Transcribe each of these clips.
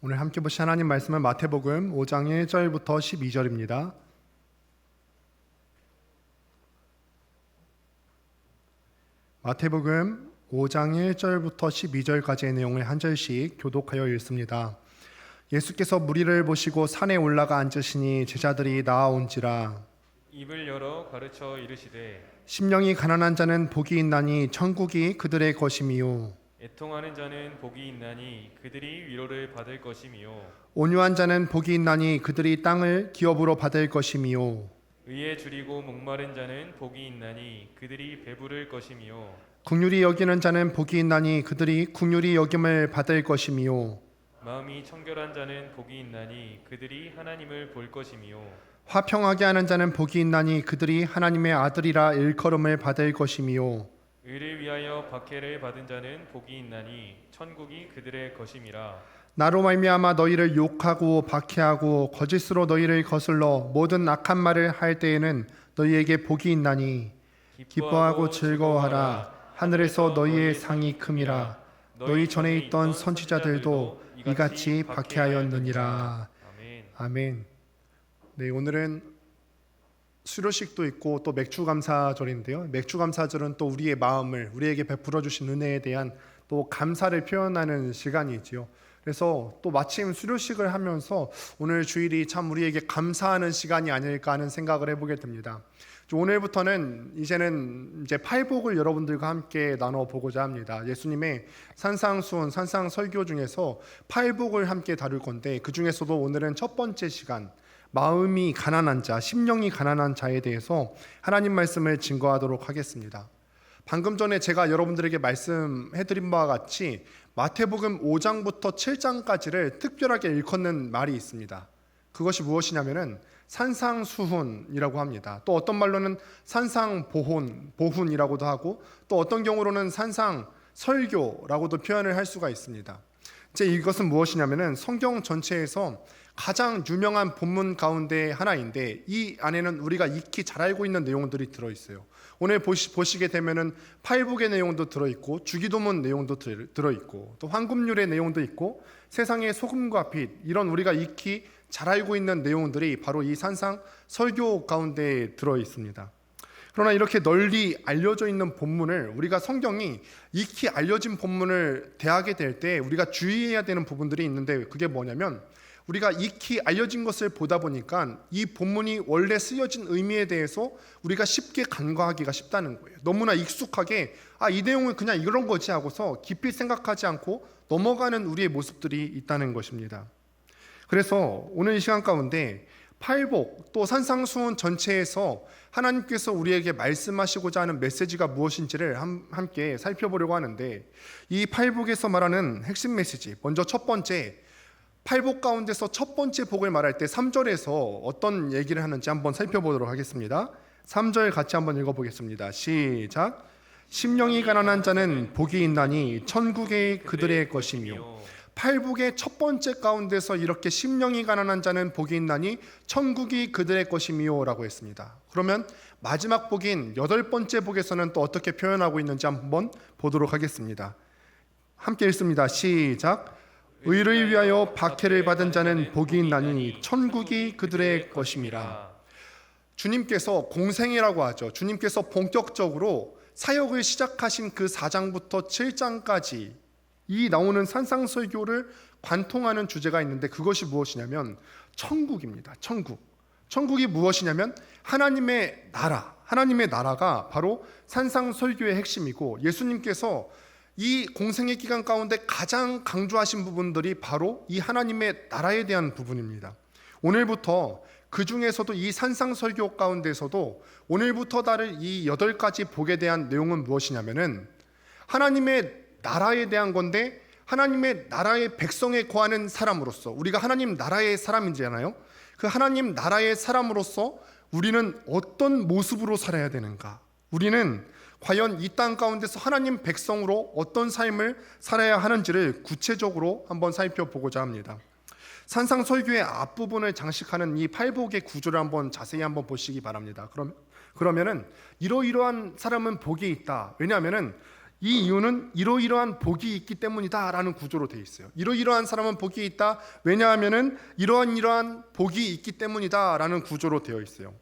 오늘 함께 보실 하나님 말씀은 마태복음 5장 1절부터 12절입니다. 마태복음 5장 1절부터 12절까지의 내용을 한 절씩 교독하여 읽습니다. 예수께서 무리를 보시고 산에 올라가 앉으시니 제자들이 나아온지라 입을 열어 가르쳐 이르시되 심령이 가난한 자는 복이 있나니 천국이 그들의 것이미요 애통하는 자는 복이 있나니 그들이 위로를 받을 것이미요 온유한 자는 복이 있나니 그들이 땅을 기업으로 받을 것이미요 의에 줄이고 목마른 자는 복이 있나니 그들이 배부를 것이미요 긍휼히 여기는 자는 복이 있나니 그들이 긍휼히 여김을 받을 것이미요 마음이 청결한 자는 복이 있나니 그들이 하나님을 볼 것이미요 화평하게 하는 자는 복이 있나니 그들이 하나님의 아들이라 일컬음을 받을 것이미요 의를 위하여 박해를 받은 자는 복이 있나니 천국이 그들의 것임이라 나로 말미암아 너희를 욕하고 박해하고 거짓으로 너희를 거슬러 모든 악한 말을 할 때에는 너희에게 복이 있나니 기뻐하고 즐거워하라 하늘에서 너희의 상이 큼이라 너희 전에 있던 선지자들도 이같이 박해하였느니라. 아멘. 아멘. 네, 오늘은 수료식도 있고 또 맥주감사절인데요. 맥주감사절은 또 우리의 마음을 우리에게 베풀어 주신 은혜에 대한 또 감사를 표현하는 시간이지요. 그래서 또 마침 수료식을 하면서 오늘 주일이 참 우리에게 감사하는 시간이 아닐까 하는 생각을 해보게 됩니다. 오늘부터는 이제는 팔복을 여러분들과 함께 나눠보고자 합니다. 예수님의 산상수훈, 산상설교 중에서 팔복을 함께 다룰 건데 그 중에서도 오늘은 첫 번째 시간 마음이 가난한 자, 심령이 가난한 자에 대해서 하나님 말씀을 증거하도록 하겠습니다. 방금 전에 제가 여러분들에게 말씀해드린 바와 같이 마태복음 5장부터 7장까지를 특별하게 일컫는 말이 있습니다. 그것이 무엇이냐면은 산상수훈이라고 합니다. 또 어떤 말로는 산상보훈이라고도 하고 또 어떤 경우로는 산상설교라고도 표현을 할 수가 있습니다. 이제 이것은 무엇이냐면은 성경 전체에서 가장 유명한 본문 가운데 하나인데 이 안에는 우리가 익히 잘 알고 있는 내용들이 들어있어요. 오늘 보시게 되면은 팔복의 내용도 들어있고 주기도문 내용도 들어있고 또 황금률의 내용도 있고 세상의 소금과 빛 이런 우리가 익히 잘 알고 있는 내용들이 바로 이 산상 설교 가운데 들어있습니다. 그러나 이렇게 널리 알려져 있는 본문을 우리가 성경이 익히 알려진 본문을 대하게 될 때 우리가 주의해야 되는 부분들이 있는데 그게 뭐냐면 우리가 익히 알려진 것을 보다 보니까 이 본문이 원래 쓰여진 의미에 대해서 우리가 쉽게 간과하기가 쉽다는 거예요. 너무나 익숙하게 이 내용은 그냥 이런 거지 하고서 깊이 생각하지 않고 넘어가는 우리의 모습들이 있다는 것입니다. 그래서 오늘 이 시간 가운데 팔복 또 산상수훈 전체에서 하나님께서 우리에게 말씀하시고자 하는 메시지가 무엇인지를 함께 살펴보려고 하는데 이 팔복에서 말하는 핵심 메시지, 먼저 첫 번째 팔복 가운데서 첫 번째 복을 말할 때 3절에서 어떤 얘기를 하는지 한번 살펴보도록 하겠습니다. 3절 같이 한번 읽어보겠습니다. 시작. 심령이 가난한 자는 복이 있나니 천국이 그들의 것이며 팔복의 첫 번째 가운데서 이렇게 심령이 가난한 자는 복이 있나니 천국이 그들의 것이며 라고 했습니다. 그러면 마지막 복인 8번째 복에서는 또 어떻게 표현하고 있는지 한번 보도록 하겠습니다. 함께 읽습니다. 시작. 의를 위하여 박해를 받은 자는 복이 있나니 천국이 그들의 것임이라. 주님께서 공생이라고 하죠. 주님께서 본격적으로 사역을 시작하신 그 4장부터 7장까지 이 나오는 산상설교를 관통하는 주제가 있는데 그것이 무엇이냐면 천국입니다. 천국이 무엇이냐면 하나님의 나라, 하나님의 나라가 바로 산상설교의 핵심이고 예수님께서 이 공생의 기간 가운데 가장 강조하신 부분들이 바로 이 하나님의 나라에 대한 부분입니다. 오늘부터 그 중에서도 이 산상설교 가운데서도 오늘부터 다룰 이 8가지 복에 대한 내용은 무엇이냐면은 하나님의 나라에 대한 건데 하나님의 나라의 백성에 거하는 사람으로서 우리가 하나님 나라의 사람이잖아요. 그 하나님 나라의 사람으로서 우리는 어떤 모습으로 살아야 되는가? 우리는 과연 이 땅 가운데서 하나님 백성으로 어떤 삶을 살아야 하는지를 구체적으로 한번 살펴보고자 합니다. 산상설교의 앞부분을 장식하는 이 팔복의 구조를 한번 자세히 한번 보시기 바랍니다. 그러면은 이러이러한 사람은 복이 있다. 왜냐하면은 이 이유는 이러이러한 복이 있기 때문이다라는 구조로 되어 있어요. 이러이러한 사람은 복이 있다. 왜냐하면은 이러한 복이 있기 때문이다라는 구조로 되어 있어요.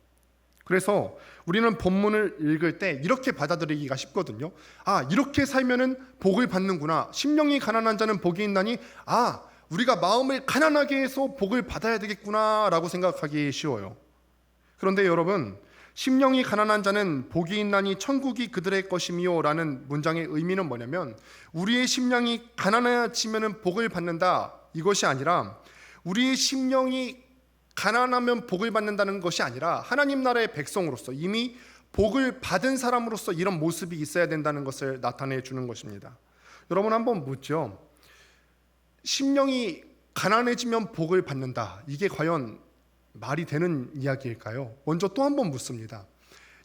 그래서 우리는 본문을 읽을 때 이렇게 받아들이기가 쉽거든요. 아, 이렇게 살면은 복을 받는구나. 심령이 가난한 자는 복이 있나니, 아, 우리가 마음을 가난하게 해서 복을 받아야 되겠구나라고 생각하기 쉬워요. 그런데 여러분, 심령이 가난한 자는 복이 있나니 천국이 그들의 것이미요 라는 문장의 의미는 뭐냐면, 우리의 심령이 가난해지면 복을 받는다, 이것이 아니라 우리의 심령이 가난하면 복을 받는다는 것이 아니라 하나님 나라의 백성으로서 이미 복을 받은 사람으로서 이런 모습이 있어야 된다는 것을 나타내 주는 것입니다. 여러분, 한번 묻죠. 심령이 가난해지면 복을 받는다, 이게 과연 말이 되는 이야기일까요? 먼저 또 한 번 묻습니다.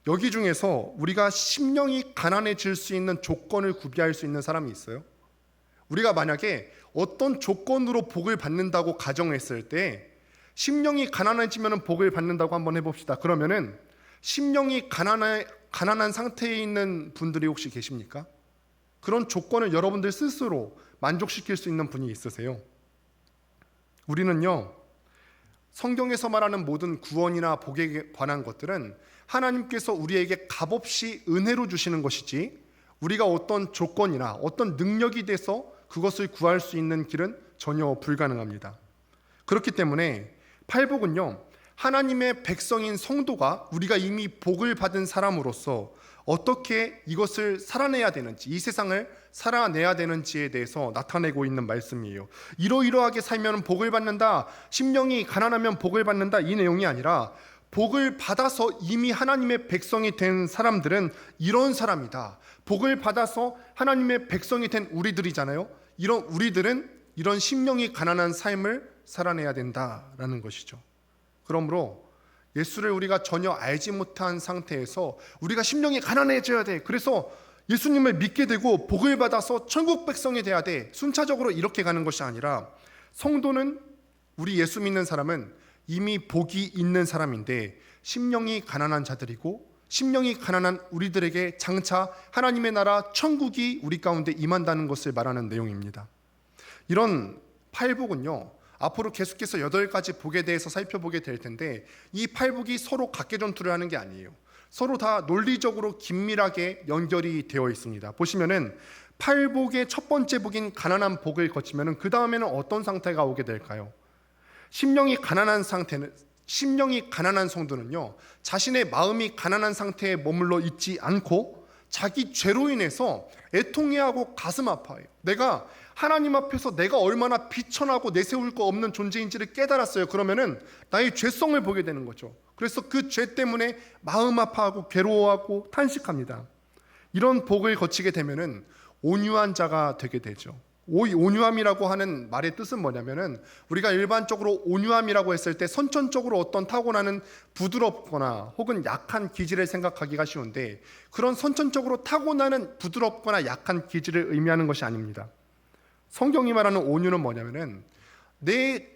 여기 중에서 우리가 심령이 가난해질 수 있는 조건을 구비할 수 있는 사람이 있어요? 우리가 만약에 어떤 조건으로 복을 받는다고 가정했을 때 심령이 가난해지면 복을 받는다고 한번 해봅시다. 그러면은 심령이 가난한 상태에 있는 분들이 혹시 계십니까? 그런 조건을 여러분들 스스로 만족시킬 수 있는 분이 있으세요? 우리는요, 성경에서 말하는 모든 구원이나 복에 관한 것들은 하나님께서 우리에게 값없이 은혜로 주시는 것이지, 우리가 어떤 조건이나 어떤 능력이 돼서 그것을 구할 수 있는 길은 전혀 불가능합니다. 그렇기 때문에 팔복은요, 하나님의 백성인 성도가 우리가 이미 복을 받은 사람으로서 어떻게 이것을 살아내야 되는지, 이 세상을 살아내야 되는지에 대해서 나타내고 있는 말씀이에요. 이러이러하게 살면 복을 받는다, 심령이 가난하면 복을 받는다, 이 내용이 아니라 복을 받아서 이미 하나님의 백성이 된 사람들은 이런 사람이다. 복을 받아서 하나님의 백성이 된 우리들이잖아요. 이런 우리들은 이런 심령이 가난한 삶을 살아내야 된다라는 것이죠. 그러므로 예수를 우리가 전혀 알지 못한 상태에서 우리가 심령이 가난해져야 돼, 그래서 예수님을 믿게 되고 복을 받아서 천국 백성이 돼야 돼, 순차적으로 이렇게 가는 것이 아니라, 성도는, 우리 예수 믿는 사람은 이미 복이 있는 사람인데 심령이 가난한 자들이고, 심령이 가난한 우리들에게 장차 하나님의 나라 천국이 우리 가운데 임한다는 것을 말하는 내용입니다. 이런 팔복은요, 앞으로 계속해서 8가지 복에 대해서 살펴보게 될 텐데, 이 팔복이 서로 각계전투를 하는 게 아니에요. 서로 다 논리적으로 긴밀하게 연결이 되어 있습니다. 보시면은 팔복의 첫 번째 복인 가난한 복을 거치면은 그 다음에는 어떤 상태가 오게 될까요? 심령이 가난한 성도는요, 자신의 마음이 가난한 상태에 머물러 있지 않고 자기 죄로 인해서 애통해하고 가슴 아파해요. 내가 하나님 앞에서 내가 얼마나 비천하고 내세울 거 없는 존재인지를 깨달았어요. 그러면은 나의 죄성을 보게 되는 거죠. 그래서 그 죄 때문에 마음 아파하고 괴로워하고 탄식합니다. 이런 복을 거치게 되면은 온유한 자가 되게 되죠. 온유함이라고 하는 말의 뜻은 뭐냐면은, 우리가 일반적으로 온유함이라고 했을 때 선천적으로 어떤 타고나는 부드럽거나 혹은 약한 기질을 생각하기가 쉬운데, 그런 선천적으로 타고나는 부드럽거나 약한 기질을 의미하는 것이 아닙니다. 성경이 말하는 온유는 뭐냐면은, 내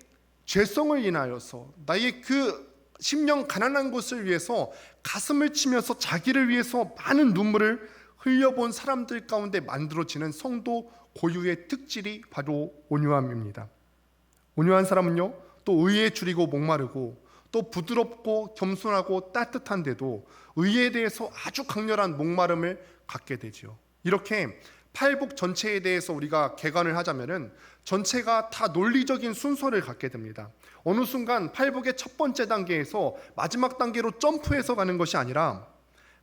죄성을 인하여서 나의 그 심령 가난한 것을 위해서 가슴을 치면서 자기를 위해서 많은 눈물을 흘려본 사람들 가운데 만들어지는 성도 고유의 특질이 바로 온유함입니다. 온유한 사람은요, 또 의에 줄이고 목마르고, 또 부드럽고 겸손하고 따뜻한데도 의에 대해서 아주 강렬한 목마름을 갖게 되죠. 이렇게 팔복 전체에 대해서 우리가 개관을 하자면은 전체가 다 논리적인 순서를 갖게 됩니다. 어느 순간 팔복의 첫 번째 단계에서 마지막 단계로 점프해서 가는 것이 아니라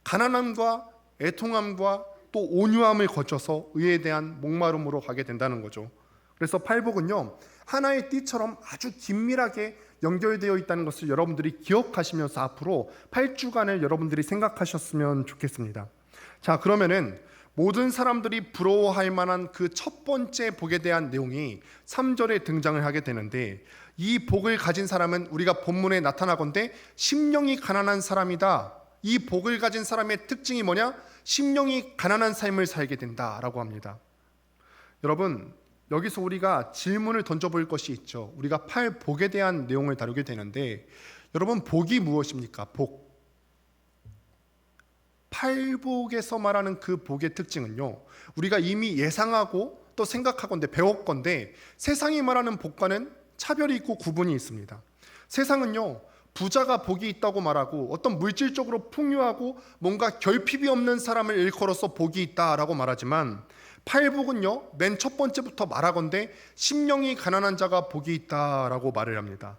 가난함과 애통함과 또 온유함을 거쳐서 의에 대한 목마름으로 가게 된다는 거죠. 그래서 팔복은요, 하나의 띠처럼 아주 긴밀하게 연결되어 있다는 것을 여러분들이 기억하시면서 앞으로 8주간을 여러분들이 생각하셨으면 좋겠습니다. 자, 그러면은 모든 사람들이 부러워할 만한 그 첫 번째 복에 대한 내용이 3절에 등장을 하게 되는데, 이 복을 가진 사람은 우리가 본문에 나타나건대 심령이 가난한 사람이다. 이 복을 가진 사람의 특징이 뭐냐? 심령이 가난한 삶을 살게 된다라고 합니다. 여러분, 여기서 우리가 질문을 던져볼 것이 있죠. 우리가 팔복에 대한 내용을 다루게 되는데, 여러분, 복이 무엇입니까? 복. 팔복에서 말하는 그 복의 특징은요, 우리가 이미 예상하고 또 생각하건대 배웠건데 세상이 말하는 복과는 차별이 있고 구분이 있습니다. 세상은요, 부자가 복이 있다고 말하고 어떤 물질적으로 풍요하고 뭔가 결핍이 없는 사람을 일컬어서 복이 있다라고 말하지만, 팔복은요, 맨 첫 번째부터 말하건대 심령이 가난한 자가 복이 있다라고 말을 합니다.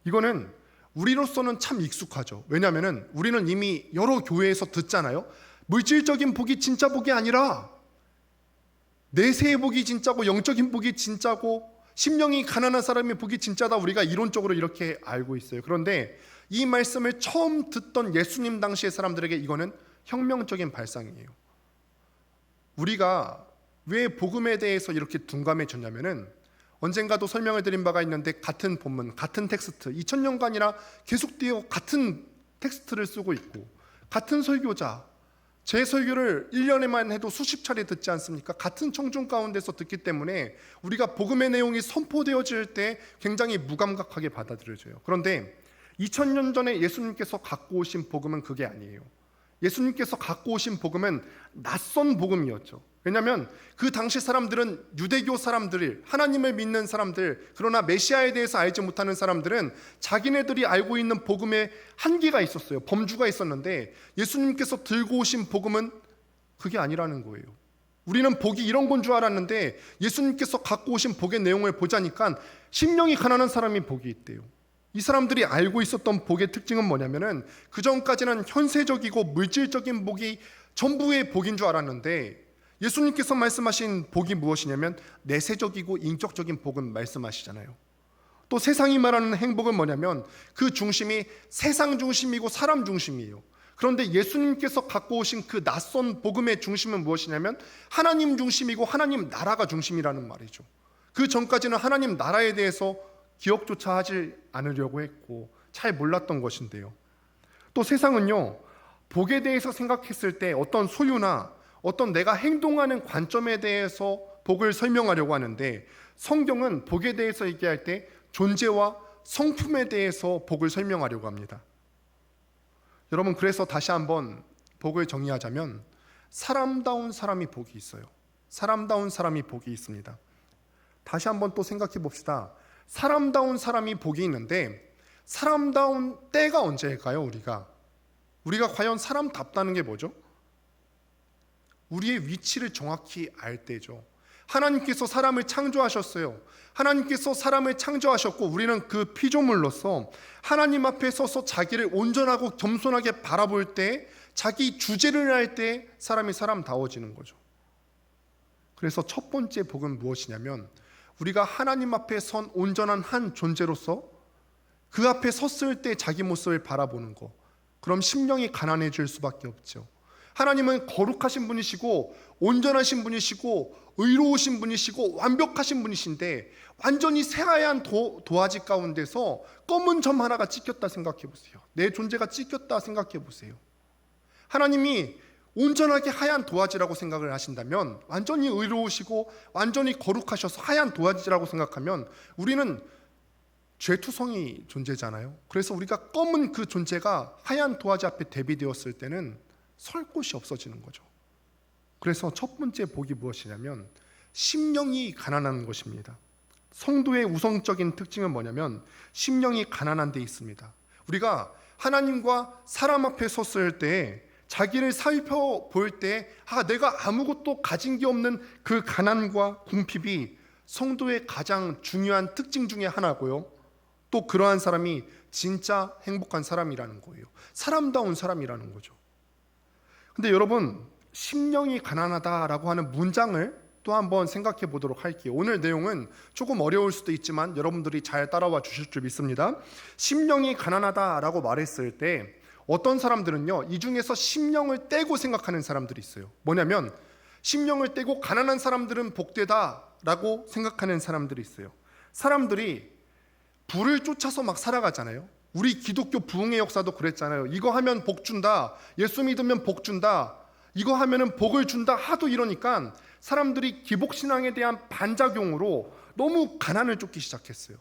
이거는 우리로서는 참 익숙하죠. 왜냐하면 우리는 이미 여러 교회에서 듣잖아요. 물질적인 복이 진짜 복이 아니라 내세의 복이 진짜고 영적인 복이 진짜고 심령이 가난한 사람의 복이 진짜다, 우리가 이론적으로 이렇게 알고 있어요. 그런데 이 말씀을 처음 듣던 예수님 당시의 사람들에게 이거는 혁명적인 발상이에요. 우리가 왜 복음에 대해서 이렇게 둔감해졌냐면은, 언젠가도 설명을 드린 바가 있는데 같은 본문, 같은 텍스트 2000년간이나 계속되어 같은 텍스트를 쓰고 있고, 같은 설교자, 제 설교를 1년에만 해도 수십 차례 듣지 않습니까? 같은 청중 가운데서 듣기 때문에 우리가 복음의 내용이 선포되어질 때 굉장히 무감각하게 받아들여져요. 그런데 2000년 전에 예수님께서 갖고 오신 복음은 그게 아니에요. 예수님께서 갖고 오신 복음은 낯선 복음이었죠. 왜냐하면 그 당시 사람들은, 유대교 사람들, 하나님을 믿는 사람들, 그러나 메시아에 대해서 알지 못하는 사람들은 자기네들이 알고 있는 복음에 한계가 있었어요. 범주가 있었는데 예수님께서 들고 오신 복음은 그게 아니라는 거예요. 우리는 복이 이런 건 줄 알았는데 예수님께서 갖고 오신 복의 내용을 보자니까 심령이 가난한 사람이 복이 있대요. 이 사람들이 알고 있었던 복의 특징은 뭐냐면은, 그 전까지는 현세적이고 물질적인 복이 전부의 복인 줄 알았는데 예수님께서 말씀하신 복이 무엇이냐면 내세적이고 인격적인 복은 말씀하시잖아요. 또 세상이 말하는 행복은 뭐냐면 그 중심이 세상 중심이고 사람 중심이에요. 그런데 예수님께서 갖고 오신 그 낯선 복음의 중심은 무엇이냐면 하나님 중심이고 하나님 나라가 중심이라는 말이죠. 그 전까지는 하나님 나라에 대해서 기억조차 하지 않으려고 했고 잘 몰랐던 것인데요. 또 세상은요, 복에 대해서 생각했을 때 어떤 소유나 어떤 내가 행동하는 관점에 대해서 복을 설명하려고 하는데, 성경은 복에 대해서 얘기할 때 존재와 성품에 대해서 복을 설명하려고 합니다. 여러분, 그래서 다시 한번 복을 정의하자면 사람다운 사람이 복이 있어요. 사람다운 사람이 복이 있습니다. 다시 한번 또 생각해 봅시다. 사람다운 사람이 복이 있는데 사람다운 때가 언제일까요? 우리가 과연 사람답다는 게 뭐죠? 우리의 위치를 정확히 알 때죠. 하나님께서 사람을 창조하셨어요. 하나님께서 사람을 창조하셨고 우리는 그 피조물로서 하나님 앞에 서서 자기를 온전하고 겸손하게 바라볼 때, 자기 주제를 할 때 사람이 사람다워지는 거죠. 그래서 첫 번째 복은 무엇이냐면, 우리가 하나님 앞에 선 온전한 한 존재로서 그 앞에 섰을 때 자기 모습을 바라보는 거. 그럼 심령이 가난해질 수밖에 없죠. 하나님은 거룩하신 분이시고 온전하신 분이시고 의로우신 분이시고 완벽하신 분이신데, 완전히 새하얀 도화지 가운데서 검은 점 하나가 찍혔다 생각해 보세요. 내 존재가 찍혔다 생각해 보세요. 하나님이 온전하게 하얀 도화지라고 생각을 하신다면, 완전히 의로우시고 완전히 거룩하셔서 하얀 도화지라고 생각하면 우리는 죄투성이 존재잖아요. 그래서 우리가 검은 그 존재가 하얀 도화지 앞에 대비되었을 때는 설 곳이 없어지는 거죠. 그래서 첫 번째 복이 무엇이냐면 심령이 가난한 것입니다. 성도의 우선적인 특징은 뭐냐면 심령이 가난한 데 있습니다. 우리가 하나님과 사람 앞에 섰을 때, 자기를 살펴볼 때, 내가 아무것도 가진 게 없는 그 가난과 궁핍이 성도의 가장 중요한 특징 중에 하나고요. 또 그러한 사람이 진짜 행복한 사람이라는 거예요. 사람다운 사람이라는 거죠. 근데 여러분, 심령이 가난하다라고 하는 문장을 또 한번 생각해 보도록 할게요. 오늘 내용은 조금 어려울 수도 있지만 여러분들이 잘 따라와 주실 줄 믿습니다. 심령이 가난하다라고 말했을 때 어떤 사람들은요, 이 중에서 심령을 떼고 생각하는 사람들이 있어요. 뭐냐면 심령을 떼고 가난한 사람들은 복되다라고 생각하는 사람들이 있어요. 사람들이 부를 쫓아서 막 살아가잖아요. 우리 기독교 부흥의 역사도 그랬잖아요. 이거 하면 복 준다, 예수 믿으면 복 준다, 이거 하면은 복을 준다 하도 이러니까 사람들이 기복신앙에 대한 반작용으로 너무 가난을 쫓기 시작했어요.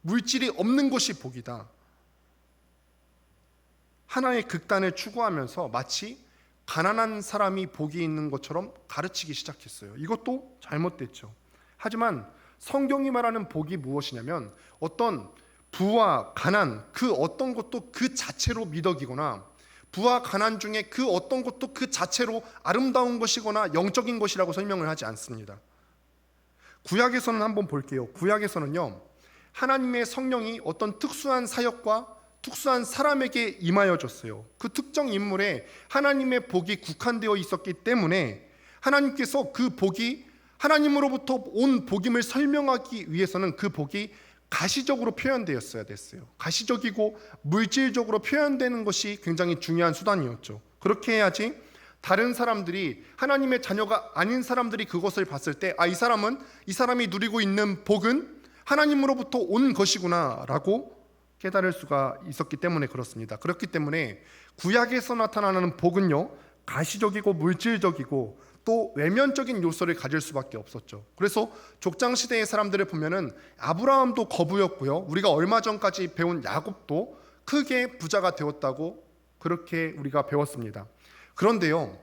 물질이 없는 것이 복이다. 하나의 극단을 추구하면서 마치 가난한 사람이 복이 있는 것처럼 가르치기 시작했어요. 이것도 잘못됐죠. 하지만 성경이 말하는 복이 무엇이냐면 어떤 부와 가난 그 어떤 것도 그 자체로 미덕이거나 부와 가난 중에 그 어떤 것도 그 자체로 아름다운 것이거나 영적인 것이라고 설명을 하지 않습니다. 구약에서는 한번 볼게요. 구약에서는요, 하나님의 성령이 어떤 특수한 사역과 특수한 사람에게 임하여졌어요. 그 특정 인물에 하나님의 복이 국한되어 있었기 때문에 하나님께서 그 복이 하나님으로부터 온 복임을 설명하기 위해서는 그 복이 가시적으로 표현되었어야 됐어요. 가시적이고 물질적으로 표현되는 것이 굉장히 중요한 수단이었죠. 그렇게 해야지 다른 사람들이, 하나님의 자녀가 아닌 사람들이 그것을 봤을 때 이 사람이 누리고 있는 복은 하나님으로부터 온 것이구나 라고 깨달을 수가 있었기 때문에 그렇습니다. 그렇기 때문에 구약에서 나타나는 복은요, 가시적이고 물질적이고 또 외면적인 요소를 가질 수밖에 없었죠. 그래서 족장시대의 사람들을 보면은 아브라함도 거부였고요, 우리가 얼마 전까지 배운 야곱도 크게 부자가 되었다고 그렇게 우리가 배웠습니다. 그런데요,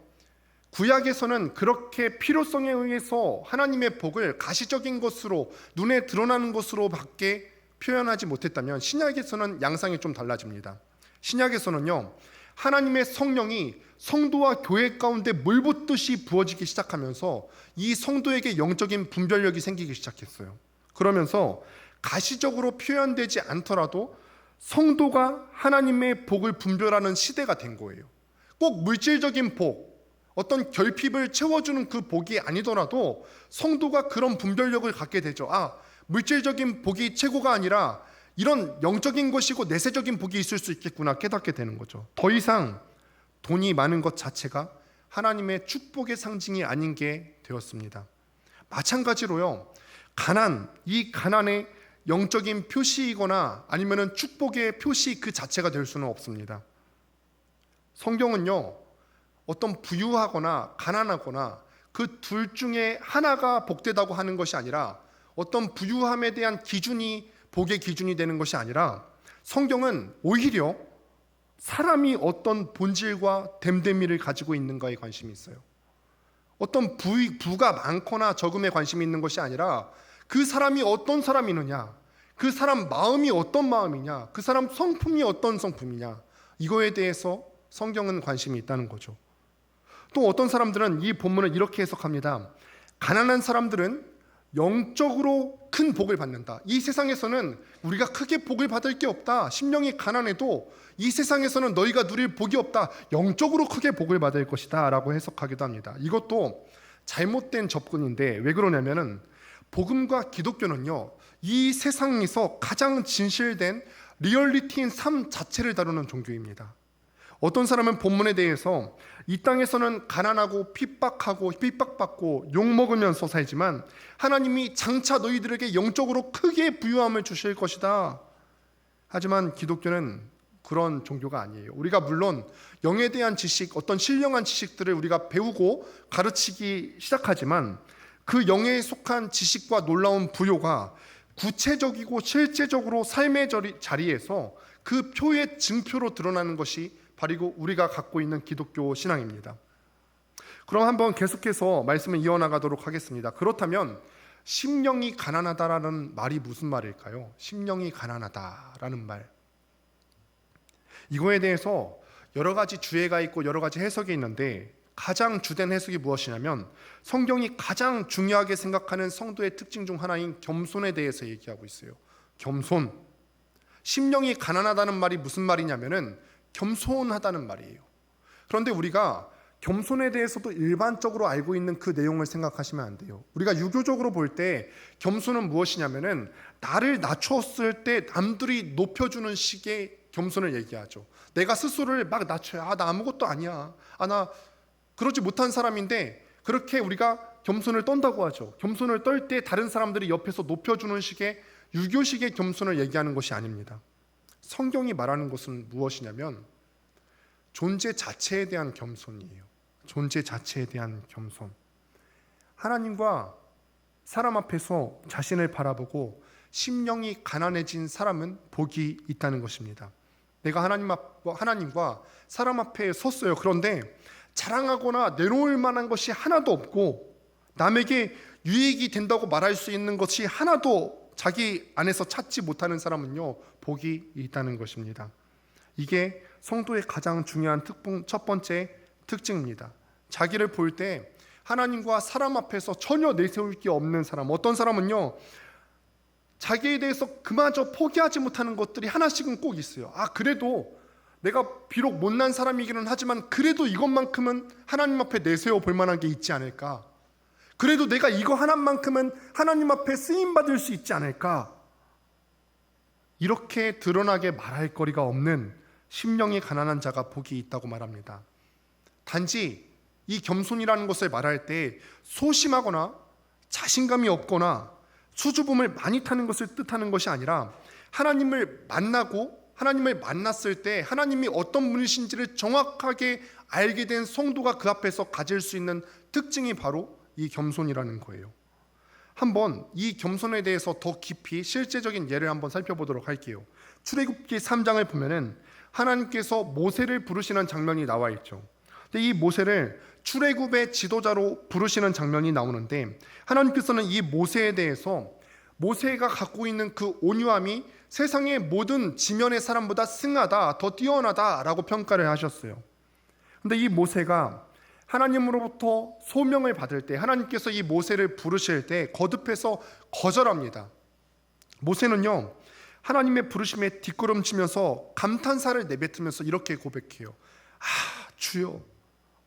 구약에서는 그렇게 필요성에 의해서 하나님의 복을 가시적인 것으로, 눈에 드러나는 것으로 밖에 표현하지 못했다면 신약에서는 양상이 좀 달라집니다. 신약에서는요, 하나님의 성령이 성도와 교회 가운데 물붓듯이 부어지기 시작하면서 이 성도에게 영적인 분별력이 생기기 시작했어요. 그러면서 가시적으로 표현되지 않더라도 성도가 하나님의 복을 분별하는 시대가 된 거예요. 꼭 물질적인 복, 어떤 결핍을 채워주는 그 복이 아니더라도 성도가 그런 분별력을 갖게 되죠. 물질적인 복이 최고가 아니라 이런 영적인 것이고 내세적인 복이 있을 수 있겠구나 깨닫게 되는 거죠. 더 이상 돈이 많은 것 자체가 하나님의 축복의 상징이 아닌 게 되었습니다. 마찬가지로요, 이 가난의 영적인 표시이거나 아니면은 축복의 표시 그 자체가 될 수는 없습니다. 성경은요, 어떤 부유하거나 가난하거나 그 둘 중에 하나가 복되다고 하는 것이 아니라, 어떤 부유함에 대한 기준이 복의 기준이 되는 것이 아니라, 성경은 오히려 사람이 어떤 본질과 됨됨이를 가지고 있는가에 관심이 있어요. 어떤 부가 많거나 적음에 관심이 있는 것이 아니라 그 사람이 어떤 사람이느냐, 그 사람 마음이 어떤 마음이냐, 그 사람 성품이 어떤 성품이냐, 이거에 대해서 성경은 관심이 있다는 거죠. 또 어떤 사람들은 이 본문을 이렇게 해석합니다. 가난한 사람들은 영적으로 큰 복을 받는다. 이 세상에서는 우리가 크게 복을 받을 게 없다. 심령이 가난해도 이 세상에서는 너희가 누릴 복이 없다. 영적으로 크게 복을 받을 것이다 라고 해석하기도 합니다. 이것도 잘못된 접근인데, 왜 그러냐면은 복음과 기독교는요, 이 세상에서 가장 진실된 리얼리티인 삶 자체를 다루는 종교입니다. 어떤 사람은 본문에 대해서 이 땅에서는 가난하고 핍박받고 욕먹으면서 살지만 하나님이 장차 너희들에게 영적으로 크게 부유함을 주실 것이다. 하지만 기독교는 그런 종교가 아니에요. 우리가 물론 영에 대한 지식, 어떤 신령한 지식들을 우리가 배우고 가르치기 시작하지만 그 영에 속한 지식과 놀라운 부요가 구체적이고 실제적으로 삶의 자리에서 그 표의 증표로 드러나는 것이 바로 우리가 갖고 있는 기독교 신앙입니다. 그럼 한번 계속해서 말씀을 이어나가도록 하겠습니다. 그렇다면 심령이 가난하다라는 말이 무슨 말일까요? 심령이 가난하다라는 말, 이거에 대해서 여러 가지 주해가 있고 여러 가지 해석이 있는데, 가장 주된 해석이 무엇이냐면 성경이 가장 중요하게 생각하는 성도의 특징 중 하나인 겸손에 대해서 얘기하고 있어요. 겸손. 심령이 가난하다는 말이 무슨 말이냐면은 겸손하다는 말이에요. 그런데 우리가 겸손에 대해서도 일반적으로 알고 있는 그 내용을 생각하시면 안 돼요. 우리가 유교적으로 볼 때 겸손은 무엇이냐면은 나를 낮췄을 때 남들이 높여주는 식의 겸손을 얘기하죠. 내가 스스로를 막 낮춰야, 나 아무것도 아니야, 나 그러지 못한 사람인데, 그렇게 우리가 겸손을 떤다고 하죠. 겸손을 떨 때 다른 사람들이 옆에서 높여주는 식의 유교식의 겸손을 얘기하는 것이 아닙니다. 성경이 말하는 것은 무엇이냐면 존재 자체에 대한 겸손이에요. 존재 자체에 대한 겸손. 하나님과 사람 앞에서 자신을 바라보고 심령이 가난해진 사람은 복이 있다는 것입니다. 내가 하나님과 사람 앞에 섰어요. 그런데 자랑하거나 내놓을 만한 것이 하나도 없고 남에게 유익이 된다고 말할 수 있는 것이 하나도 자기 안에서 찾지 못하는 사람은요, 복이 있다는 것입니다. 이게 성도의 가장 중요한 첫 번째 특징입니다. 자기를 볼 때 하나님과 사람 앞에서 전혀 내세울 게 없는 사람. 어떤 사람은요, 자기에 대해서 그마저 포기하지 못하는 것들이 하나씩은 꼭 있어요. 그래도 내가 비록 못난 사람이기는 하지만 그래도 이것만큼은 하나님 앞에 내세워 볼 만한 게 있지 않을까? 그래도 내가 이거 하나만큼은 하나님 앞에 쓰임받을 수 있지 않을까? 이렇게 드러나게 말할 거리가 없는 심령이 가난한 자가 복이 있다고 말합니다. 단지 이 겸손이라는 것을 말할 때 소심하거나 자신감이 없거나 수줍음을 많이 타는 것을 뜻하는 것이 아니라 하나님을 만났을 때 하나님이 어떤 분이신지를 정확하게 알게 된 성도가 그 앞에서 가질 수 있는 특징이 바로 이 겸손이라는 거예요. 한번 이 겸손에 대해서 더 깊이 실제적인 예를 한번 살펴보도록 할게요. 출애굽기 3장을 보면은 하나님께서 모세를 부르시는 장면이 나와 있죠. 근데 이 모세를 출애굽의 지도자로 부르시는 장면이 나오는데 하나님께서는 이 모세에 대해서 모세가 갖고 있는 그 온유함이 세상의 모든 지면의 사람보다 승하다, 더 뛰어나다라고 평가를 하셨어요. 근데 이 모세가 하나님으로부터 소명을 받을 때 하나님께서 이 모세를 부르실 때 거듭해서 거절합니다. 모세는요, 하나님의 부르심에 뒷걸음치면서 감탄사를 내뱉으면서 이렇게 고백해요. 주여,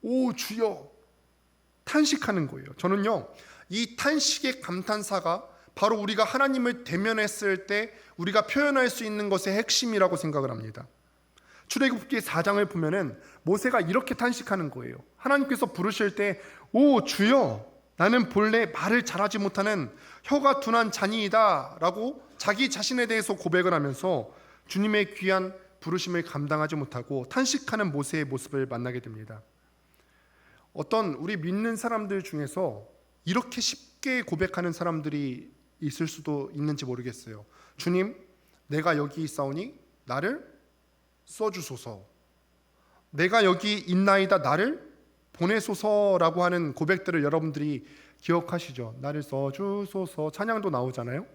오 주여, 탄식하는 거예요. 저는요, 이 탄식의 감탄사가 바로 우리가 하나님을 대면했을 때 우리가 표현할 수 있는 것의 핵심이라고 생각을 합니다. 출애굽기 4장을 보면은 모세가 이렇게 탄식하는 거예요. 하나님께서 부르실 때, 오 주여, 나는 본래 말을 잘하지 못하는 혀가 둔한 자니이다 라고 자기 자신에 대해서 고백을 하면서 주님의 귀한 부르심을 감당하지 못하고 탄식하는 모세의 모습을 만나게 됩니다. 어떤 우리 믿는 사람들 중에서 이렇게 쉽게 고백하는 사람들이 있을 수도 있는지 모르겠어요. 주님, 내가 여기 있사오니 나를 써주소서. 내가 여기 있나이다, 나를 보내소서라고 하는 고백들을 여러분들이 기억하시죠? 나를 써주소서 찬양도 나오잖아요.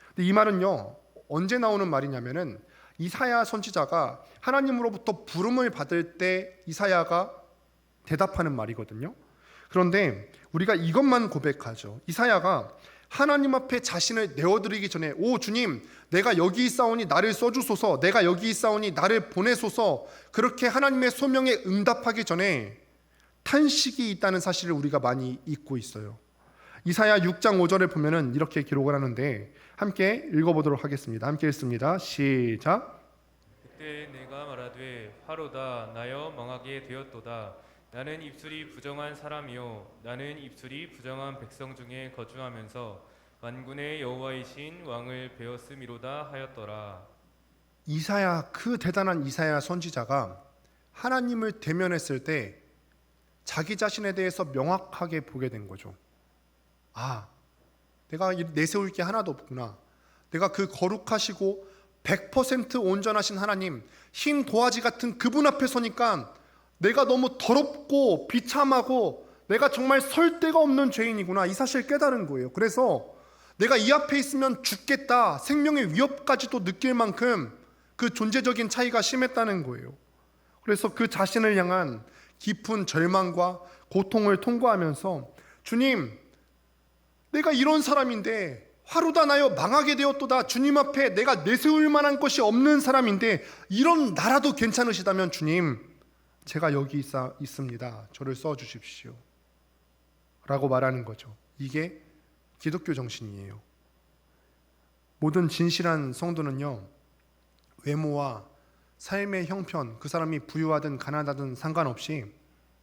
근데 이 말은요, 언제 나오는 말이냐면은 이사야 선지자가 하나님으로부터 부름을 받을 때 이사야가 대답하는 말이거든요. 그런데 우리가 이것만 고백하죠. 이사야가 하나님 앞에 자신을 내어드리기 전에, 오 주님, 내가 여기 있사오니 나를 써주소서, 내가 여기 있사오니 나를 보내소서, 그렇게 하나님의 소명에 응답하기 전에 탄식이 있다는 사실을 우리가 많이 잊고 있어요. 이사야 6장 5절을 보면은 이렇게 기록을 하는데 함께 읽어보도록 하겠습니다. 함께 읽습니다. 시작. 그때 내가 말하되 화로다 나여 망하게 되었도다. 나는 입술이 부정한 사람이요 나는 입술이 부정한 백성 중에 거주하면서 만군의 여호와이신 왕을 배웠음이로다 하였더라. 이사야, 그 대단한 이사야 선지자가 하나님을 대면했을 때 자기 자신에 대해서 명확하게 보게 된 거죠. 내가 내세울 게 하나도 없구나. 내가 그 거룩하시고 100% 온전하신 하나님, 흰 도화지 같은 그분 앞에 서니까 내가 너무 더럽고 비참하고 내가 정말 설 데가 없는 죄인이구나, 이 사실을 깨달은 거예요. 그래서 내가 이 앞에 있으면 죽겠다, 생명의 위협까지도 느낄 만큼 그 존재적인 차이가 심했다는 거예요. 그래서 그 자신을 향한 깊은 절망과 고통을 통과하면서, 주님, 내가 이런 사람인데 화로다 나여 망하게 되었도다. 주님 앞에 내가 내세울 만한 것이 없는 사람인데 이런 나라도 괜찮으시다면 주님, 제가 여기 있습니다. 저를 써주십시오 라고 말하는 거죠. 이게 기독교 정신이에요. 모든 진실한 성도는요, 외모와 삶의 형편, 그 사람이 부유하든 가난하든 상관없이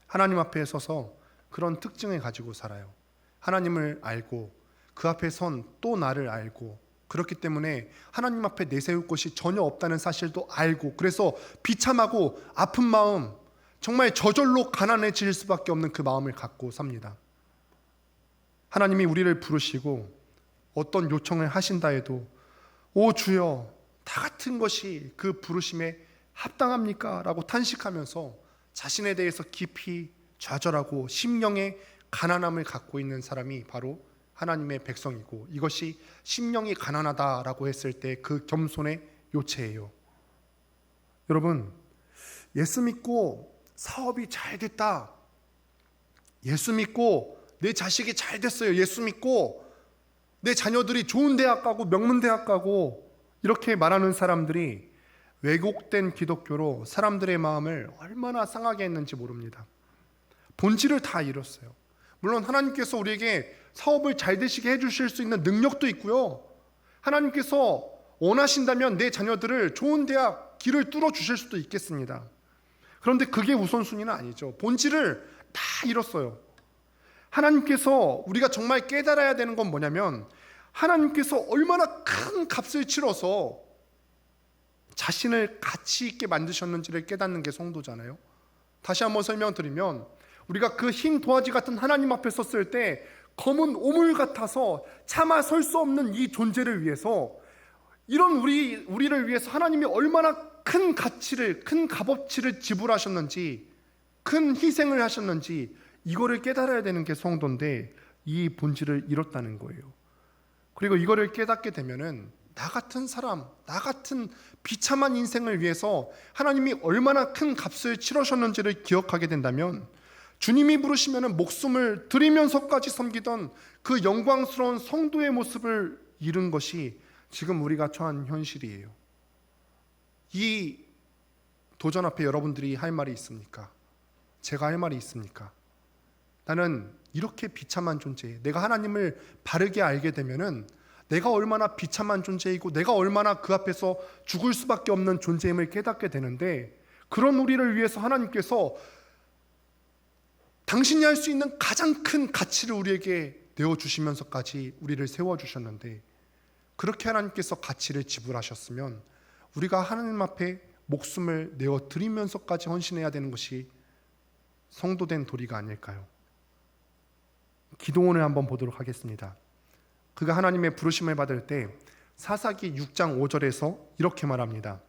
하나님 앞에 서서 그런 특징을 가지고 살아요. 하나님을 알고 그 앞에 선 또 나를 알고, 그렇기 때문에 하나님 앞에 내세울 것이 전혀 없다는 사실도 알고, 그래서 비참하고 아픈 마음, 정말 저절로 가난해질 수밖에 없는 그 마음을 갖고 삽니다. 하나님이 우리를 부르시고 어떤 요청을 하신다 해도, 오 주여, 다 같은 것이 그 부르심에 합당합니까? 라고 탄식하면서 자신에 대해서 깊이 좌절하고 심령의 가난함을 갖고 있는 사람이 바로 하나님의 백성이고, 이것이 심령이 가난하다라고 했을 때 그 겸손의 요체예요. 여러분, 예수 믿고 사업이 잘 됐다, 예수 믿고 내 자식이 잘 됐어요, 예수 믿고 내 자녀들이 좋은 대학 가고 명문대학 가고, 이렇게 말하는 사람들이 왜곡된 기독교로 사람들의 마음을 얼마나 상하게 했는지 모릅니다. 본질을 다 잃었어요. 물론 하나님께서 우리에게 사업을 잘 되시게 해주실 수 있는 능력도 있고요, 하나님께서 원하신다면 내 자녀들을 좋은 대학 길을 뚫어주실 수도 있겠습니다. 그런데 그게 우선순위는 아니죠. 본질을 다 잃었어요. 하나님께서 우리가 정말 깨달아야 되는 건 뭐냐면, 하나님께서 얼마나 큰 값을 치러서 자신을 가치 있게 만드셨는지를 깨닫는 게 성도잖아요. 다시 한번 설명드리면, 우리가 그 흰 도화지 같은 하나님 앞에 섰을 때 검은 오물 같아서 차마 설 수 없는 이 존재를 위해서, 이런 우리를 위해서 하나님이 얼마나 큰 가치를, 큰 값어치를 지불하셨는지, 큰 희생을 하셨는지, 이거를 깨달아야 되는 게 성도인데 이 본질을 잃었다는 거예요. 그리고 이거를 깨닫게 되면은 나 같은 사람, 나 같은 비참한 인생을 위해서 하나님이 얼마나 큰 값을 치르셨는지를 기억하게 된다면, 주님이 부르시면은 목숨을 드리면서까지 섬기던 그 영광스러운 성도의 모습을 잃은 것이 지금 우리가 처한 현실이에요. 이 도전 앞에 여러분들이 할 말이 있습니까? 제가 할 말이 있습니까? 나는 이렇게 비참한 존재, 내가 하나님을 바르게 알게 되면은 내가 얼마나 비참한 존재이고 내가 얼마나 그 앞에서 죽을 수밖에 없는 존재임을 깨닫게 되는데, 그런 우리를 위해서 하나님께서 당신이 할 수 있는 가장 큰 가치를 우리에게 내어주시면서까지 우리를 세워주셨는데, 그렇게 하나님께서 가치를 지불하셨으면 우리가 하나님 앞에 목숨을 내어드리면서까지 헌신해야 되는 것이 성도된 도리가 아닐까요? 기도원을 한번 보도록 하겠습니다. 그가 하나님의 부르심을 받을 때 사사기 6장 5절에서 이렇게 말합니다.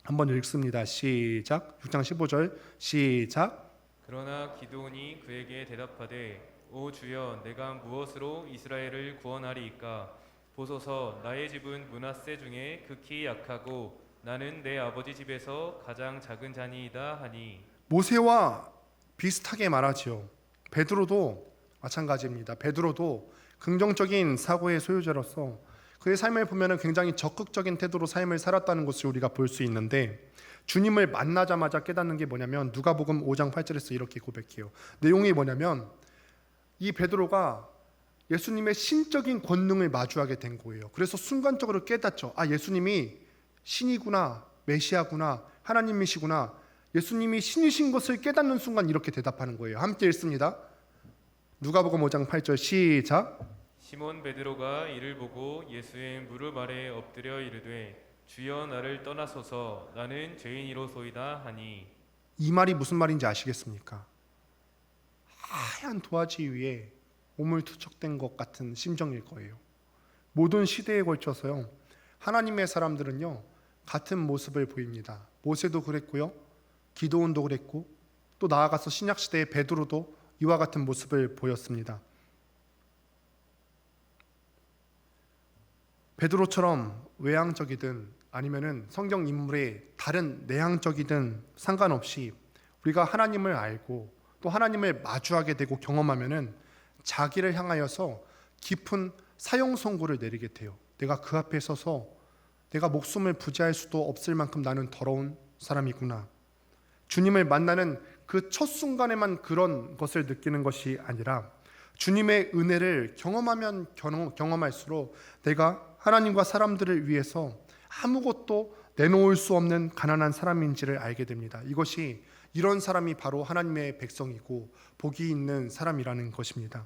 한번 읽습니다. 시작. 6장 15절 시작. 그러나 기드온이 그에게 대답하되, 오 주여, 내가 무엇으로 이스라엘을 구원하리이까? 보소서, 나의 집은 므낫세 중에 극히 약하고 나는 내 아버지 집에서 가장 작은 자니이다 하니. 모세와 비슷하게 말하지요. 베드로도 마찬가지입니다. 베드로도 긍정적인 사고의 소유자로서 그의 삶을 보면 굉장히 적극적인 태도로 삶을 살았다는 것을 우리가 볼 수 있는데, 주님을 만나자마자 깨닫는 게 뭐냐면 누가복음 5장 8절에서 이렇게 고백해요. 내용이 뭐냐면 이 베드로가 예수님의 신적인 권능을 마주하게 된 거예요. 그래서 순간적으로 깨닫죠. 아, 예수님이 신이구나, 메시아구나, 하나님이시구나. 예수님이 신이신 것을 깨닫는 순간 이렇게 대답하는 거예요. 함께 읽습니다. 누가복음 5장 8절 시작. 시몬 베드로가 이를 보고 예수의 무릎 아래 엎드려 이르되, 주여, 나를 떠나소서, 나는 죄인이로소이다 하니. 이 말이 무슨 말인지 아시겠습니까? 하얀 도화지 위에 오물 투척된 것 같은 심정일 거예요. 모든 시대에 걸쳐서요, 하나님의 사람들은요 같은 모습을 보입니다. 모세도 그랬고요, 기드온도 그랬고, 또 나아가서 신약 시대의 베드로도 이와 같은 모습을 보였습니다. 베드로처럼 외향적이든 아니면은 성경 인물의 다른 내향적이든 상관없이 우리가 하나님을 알고 또 하나님을 마주하게 되고 경험하면은 자기를 향하여서 깊은 사형 선고를 내리게 돼요. 내가 그 앞에 서서 내가 목숨을 부지할 수도 없을 만큼 나는 더러운 사람이구나. 주님을 만나는 그 첫 순간에만 그런 것을 느끼는 것이 아니라 주님의 은혜를 경험하면 경험할수록 내가 하나님과 사람들을 위해서 아무것도 내놓을 수 없는 가난한 사람인지를 알게 됩니다. 이것이, 이런 사람이 바로 하나님의 백성이고 복이 있는 사람이라는 것입니다.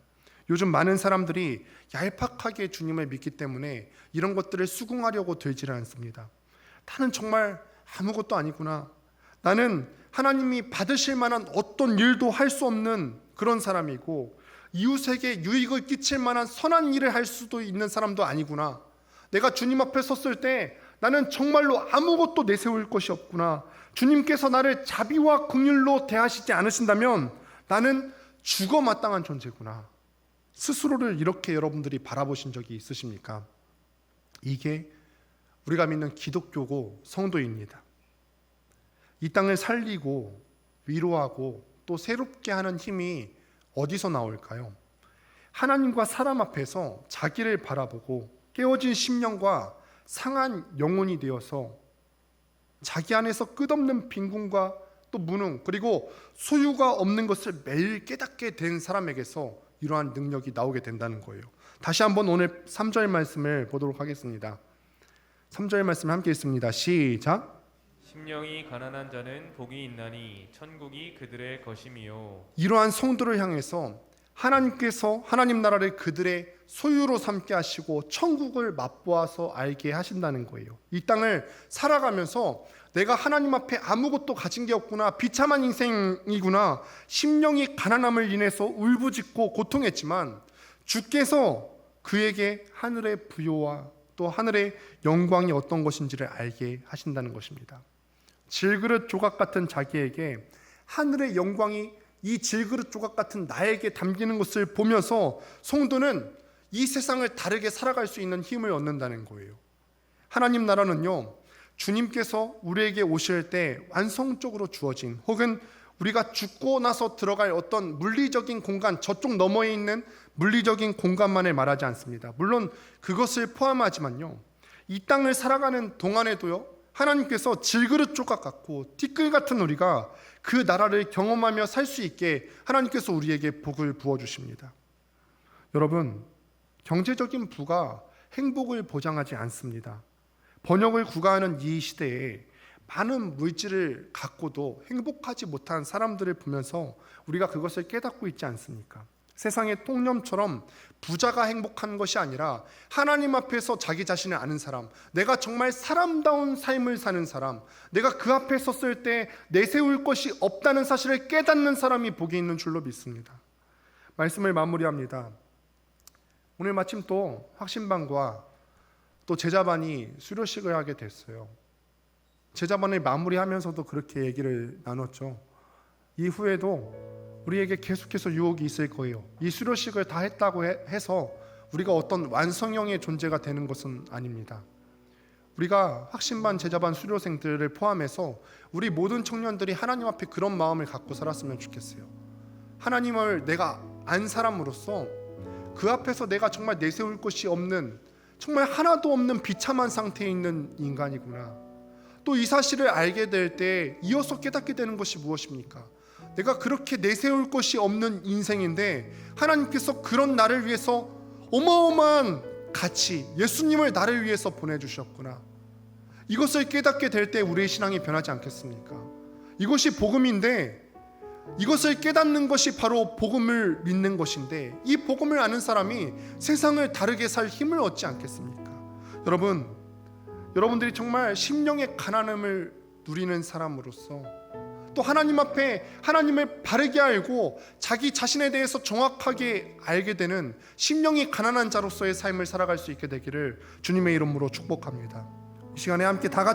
요즘 많은 사람들이 얄팍하게 주님을 믿기 때문에 이런 것들을 수긍하려고 들지를 않습니다. 나는 정말 아무것도 아니구나. 나는 하나님이 받으실 만한 어떤 일도 할 수 없는 그런 사람이고, 이웃에게 유익을 끼칠 만한 선한 일을 할 수도 있는 사람도 아니구나. 내가 주님 앞에 섰을 때 나는 정말로 아무것도 내세울 것이 없구나. 주님께서 나를 자비와 긍휼로 대하시지 않으신다면 나는 죽어 마땅한 존재구나. 스스로를 이렇게 여러분들이 바라보신 적이 있으십니까? 이게 우리가 믿는 기독교고 성도입니다. 이 땅을 살리고 위로하고 또 새롭게 하는 힘이 어디서 나올까요? 하나님과 사람 앞에서 자기를 바라보고 깨어진 심령과 상한 영혼이 되어서 자기 안에서 끝없는 빈곤과 또 무능 그리고 소유가 없는 것을 매일 깨닫게 된 사람에게서 이러한 능력이 나오게 된다는 거예요. 다시 한번 오늘 3절 말씀을 보도록 하겠습니다. 3절 말씀 함께 읽습니다. 시작. 심령이 가난한 자는 복이 있나니 천국이 그들의 것임이요. 이러한 성도를 향해서 하나님께서 하나님 나라를 그들의 소유로 삼게 하시고 천국을 맛보아서 알게 하신다는 거예요. 이 땅을 살아가면서 내가 하나님 앞에 아무것도 가진 게 없구나, 비참한 인생이구나, 심령이 가난함을 인해서 울부짖고 고통했지만 주께서 그에게 하늘의 부요와 또 하늘의 영광이 어떤 것인지를 알게 하신다는 것입니다. 질그릇 조각 같은 자기에게 하늘의 영광이 이 질그릇 조각 같은 나에게 담기는 것을 보면서 성도는 이 세상을 다르게 살아갈 수 있는 힘을 얻는다는 거예요. 하나님 나라는요, 주님께서 우리에게 오실 때 완성적으로 주어진 혹은 우리가 죽고 나서 들어갈 어떤 물리적인 공간, 저쪽 너머에 있는 물리적인 공간만을 말하지 않습니다. 물론 그것을 포함하지만요, 이 땅을 살아가는 동안에도요, 하나님께서 질그릇 조각 같고 티끌 같은 우리가 그 나라를 경험하며 살 수 있게 하나님께서 우리에게 복을 부어주십니다. 여러분, 경제적인 부가 행복을 보장하지 않습니다. 번영을 구가하는 이 시대에 많은 물질을 갖고도 행복하지 못한 사람들을 보면서 우리가 그것을 깨닫고 있지 않습니까? 세상의 통념처럼 부자가 행복한 것이 아니라 하나님 앞에서 자기 자신을 아는 사람, 내가 정말 사람다운 삶을 사는 사람, 내가 그 앞에 섰을 때 내세울 것이 없다는 사실을 깨닫는 사람이 복이 있는 줄로 믿습니다. 말씀을 마무리합니다. 오늘 마침 또 확신반과 또 제자반이 수료식을 하게 됐어요. 제자반을 마무리하면서도 그렇게 얘기를 나눴죠. 이후에도 우리에게 계속해서 유혹이 있을 거예요. 이 수료식을 다 했다고 해서 우리가 어떤 완성형의 존재가 되는 것은 아닙니다. 우리가 확신반, 제자반 수료생들을 포함해서 우리 모든 청년들이 하나님 앞에 그런 마음을 갖고 살았으면 좋겠어요. 하나님을 내가 안 사람으로서 그 앞에서 내가 정말 내세울 것이 없는, 정말 하나도 없는 비참한 상태에 있는 인간이구나. 또 이 사실을 알게 될 때 이어서 깨닫게 되는 것이 무엇입니까? 내가 그렇게 내세울 것이 없는 인생인데 하나님께서 그런 나를 위해서 어마어마한 가치, 예수님을 나를 위해서 보내주셨구나. 이것을 깨닫게 될 때 우리의 신앙이 변하지 않겠습니까? 이것이 복음인데, 이것을 깨닫는 것이 바로 복음을 믿는 것인데, 이 복음을 아는 사람이 세상을 다르게 살 힘을 얻지 않겠습니까? 여러분들이 정말 심령의 가난함을 누리는 사람으로서 또 하나님 앞에 하나님을 바르게 알고 자기 자신에 대해서 정확하게 알게 되는 심령이 가난한 자로서의 삶을 살아갈 수 있게 되기를 주님의 이름으로 축복합니다. 이 시간에 함께 다 같이